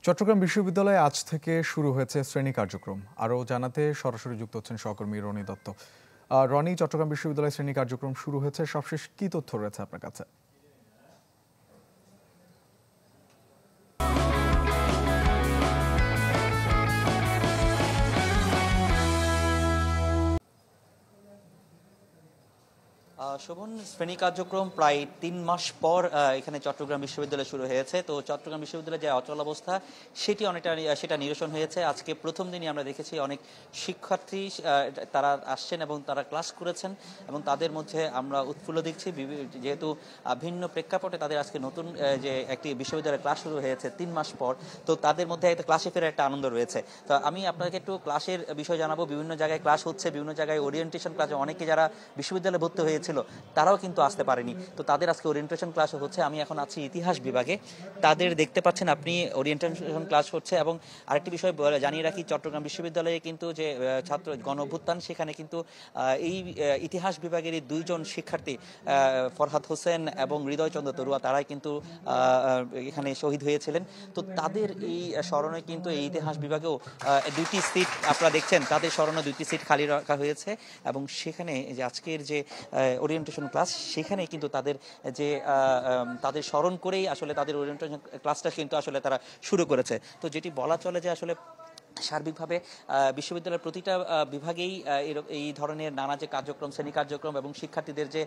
চট্টগ্রাম বিশ্ববিদ্যালয়ে আজ থেকে শুরু হয়েছে শ্রেণী কার্যক্রম। আরও জানাতে সরাসরি যুক্ত হচ্ছেন সহকর্মী রনি দত্ত। রনি, চট্টগ্রাম বিশ্ববিদ্যালয়ে শ্রেণী কার্যক্রম শুরু হয়েছে, সবশেষ কি তথ্য রয়েছে আপনার কাছে? শোভন, শ্রেণী কার্যক্রম প্রায় ৩ মাস পর এখানে চট্টগ্রাম বিশ্ববিদ্যালয়ে শুরু হয়েছে। তো চট্টগ্রাম বিশ্ববিদ্যালয়ের যে অচল অবস্থা সেটা নিরসন হয়েছে। আজকে প্রথম দিনই আমরা দেখেছি অনেক শিক্ষার্থী তারা আসছেন এবং তারা ক্লাস করেছেন এবং তাদের মধ্যে আমরা উৎফুল্ল দেখছি, যেহেতু ভিন্ন প্রেক্ষাপটে তাদের আজকে নতুন যে একটি বিশ্ববিদ্যালয়ের ক্লাস শুরু হয়েছে ৩ মাস পর। তো তাদের মধ্যে একটা ক্লাসে ফেরার একটা আনন্দ রয়েছে। তো আমি আপনাকে একটু ক্লাসের বিষয় জানাবো। বিভিন্ন জায়গায় ক্লাস হচ্ছে, বিভিন্ন জায়গায় ওরিয়েন্টেশন ক্লাসে অনেকে যারা বিশ্ববিদ্যালয়ে ভর্তি হয়েছিল তারাও কিন্তু আসতে পারেনি। তো তাদের আজকে ওরিয়েন্টেশন ক্লাস হচ্ছে। আমি এখন আছি ইতিহাস বিভাগে, তাদের দেখতে পাচ্ছেন আপনি ওরিয়েন্টেশন ক্লাস হচ্ছে। এবং আরেকটি বিষয় জানিয়ে রাখি, চট্টগ্রাম বিশ্ববিদ্যালয়ে কিন্তু যে ছাত্র গণ অভ্যুত্থান, সেখানে কিন্তু এই ইতিহাস বিভাগেরই দুইজন শিক্ষার্থী ফরহাদ হোসেন এবং হৃদয়চন্দ্র তরুয়া, তারাই কিন্তু এখানে শহীদ হয়েছিলেন। তো তাদের এই স্মরণে কিন্তু এই ইতিহাস বিভাগেও দুইটি সিট আপনারা দেখছেন, তাদের স্মরণে দুইটি সিট খালি রাখা হয়েছে। এবং সেখানে যে আজকের যে ওরিয়েন্টেশন ক্লাস, সেখানে কিন্তু তাদের স্মরণ করেই আসলে তাদের ওরিয়েন্টেশন ক্লাসটা কিন্তু আসলে তারা শুরু করেছে। তো যেটি বলা চলে যে আসলে সার্বিকভাবে বিশ্ববিদ্যালয়ের প্রতিটা বিভাগেই এই ধরনের নানা যে কার্যক্রম, শ্রেণী কার্যক্রম এবং শিক্ষার্থীদের যে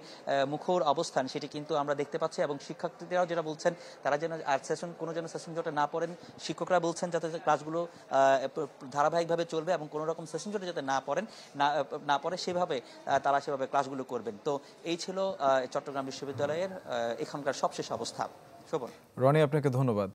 মুখর অবস্থান, সেটি কিন্তু আমরা দেখতে পাচ্ছি। এবং শিক্ষার্থীরাও যেটা বলছেন, তারা যেন আর যেন সেশন জটে না পড়েন। শিক্ষকরা বলছেন যাতে ক্লাসগুলো ধারাবাহিকভাবে চলবে এবং কোনো রকম সেশন জটে যাতে না পড়ে সেভাবে তারা সেভাবে ক্লাসগুলো করবেন। তো এই ছিল চট্টগ্রাম বিশ্ববিদ্যালয়ের এখনকার সবশেষ অবস্থা। শোভন। রনি, আপনাকে ধন্যবাদ।